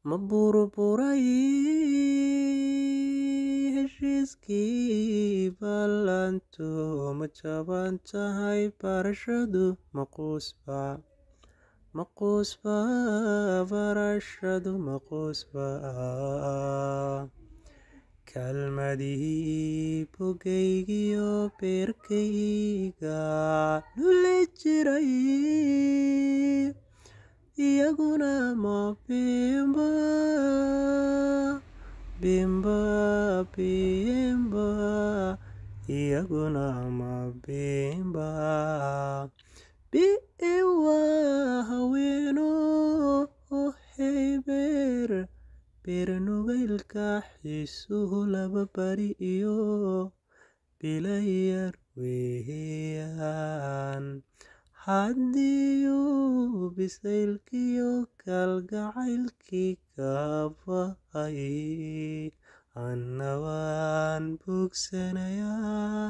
ma burburay heshiiskii ballantu ma jaban tahay barashadu maquusba barashadu maquusba kalmadihii bogaygiyo beerkayga lule jiray iyaguna ma bimba iyaguna ma bimba biwa haweeno heyber beernugaylka xiisuhu laba bari iyo bilayar weeyaan haddiyuu bisaylkiyo kalgacaylkii ka baqay anna waan bogsanayaa